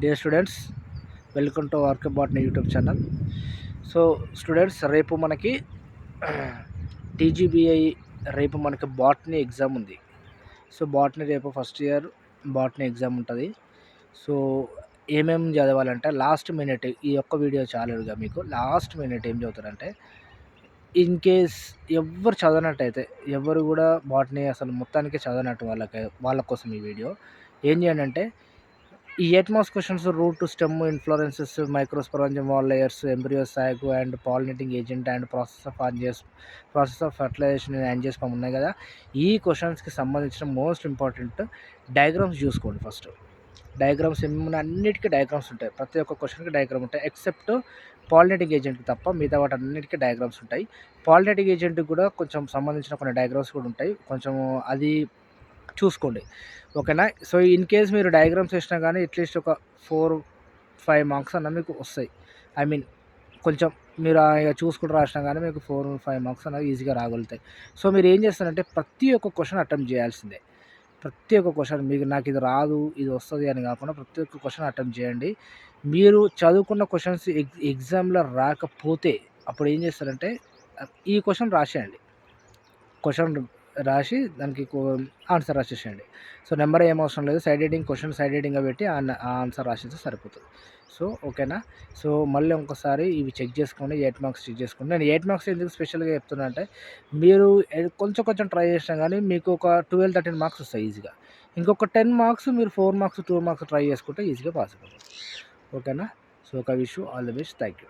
Dear students, welcome to work botany YouTube channel. So students, రేపు మనకి టీజీబీఐ రేపు మనకి బాట్నీ ఎగ్జామ్ ఉంది. సో బాట్నీ రేపు ఫస్ట్ ఇయర్ బాట్నీ ఎగ్జామ్ ఉంటుంది. సో ఏమేమి చదవాలంటే లాస్ట్ మినిట్ ఈ ఒక్క వీడియో చాలుగా మీకు. లాస్ట్ మినిట్ ఏం చదువుతారంటే, ఇన్ కేస్ ఎవరు చదవనట్టయితే, ఎవరు కూడా బాట్నీ అసలు మొత్తానికి చదవనట్టు వాళ్ళ కోసం ఈ వీడియో ఏం చేయండి అంటే, ఈ 8 marks questions root, stem, inflorescences, microsporangium, wall layers, embryos, sac and pollinating agent and process of fertilization in angiosperm ఉన్నాయి కదా. ఈ క్వశ్చన్స్కి సంబంధించిన మోస్ట్ ఇంపార్టెంట్ డయాగ్రామ్స్ చూసుకోండి. ఫస్ట్ డయాగ్రామ్స్ అన్నిటికీ డయాగ్రామ్స్ ఉంటాయి. ప్రతి ఒక్క క్వశ్చన్కి డయాగ్రామ్ ఉంటాయి, ఎక్సెప్ట్ పాలినేటింగ్ ఏజెంట్కి తప్ప మిగతా వాటి అన్నిటికీ డయాగ్రామ్స్ ఉంటాయి. పాలినేటింగ్ ఏజెంట్కి కూడా కొంచెం సంబంధించిన కొన్ని డయాగ్రామ్స్ కూడా ఉంటాయి, కొంచెం అది చూసుకోండి, ఓకేనా. సో ఇన్ కేస్ మీరు డయాగ్రామ్స్ వేసినా కానీ అట్లీస్ట్ ఒక 4-5 మార్క్స్ అన్న మీకు వస్తాయి. ఐ మీన్ కొంచెం మీరు ఇక చూసుకుంటూ రాసినా కానీ మీకు 4-5 మార్క్స్ అనేది ఈజీగా రాగలుగుతాయి. సో మీరు ఏం చేస్తారంటే, ప్రతి ఒక్క క్వశ్చన్ అటెంప్ట్ చేయాల్సిందే. ప్రతి ఒక్క క్వశ్చన్ మీకు నాకు ఇది రాదు ఇది వస్తుంది అని కాకుండా ప్రతి ఒక్క క్వశ్చన్ అటెంప్ట్ చేయండి. మీరు చదువుకున్న క్వశ్చన్స్ ఎగ్జామ్లో రాకపోతే అప్పుడు ఏం చేస్తారంటే, ఈ క్వశ్చన్ రాసేయండి. క్వశ్చన్ రాసి దానికి ఆన్సర్ రాసేసేయండి. సో నెంబర్ ఏం అవసరం లేదు, సైడ్ హెడ్డింగ్ క్వశ్చన్ సైడ్ హెడ్డింగ్గా పెట్టి ఆ ఆన్సర్ రాసేస్తే సరిపోతుంది. సో ఓకేనా. సో మళ్ళీ ఇంకోసారి ఇవి చెక్ చేసుకోండి, 8 మార్క్స్ చెక్ చేసుకోండి. నేను 8 మార్క్స్ ఎందుకు స్పెషల్గా చెప్తున్నా అంటే, మీరు కొంచెం ట్రై చేసినా కానీ మీకు ఒక 12-13 మార్క్స్ వస్తాయి ఈజీగా. ఇంకొక 10 మార్క్స్ మీరు 4 మార్క్స్ 2 మార్క్స్ ట్రై చేసుకుంటే ఈజీగా పాస్ అయిపోతుంది, ఓకేనా. సో ఒక wish you all the best. Thank you.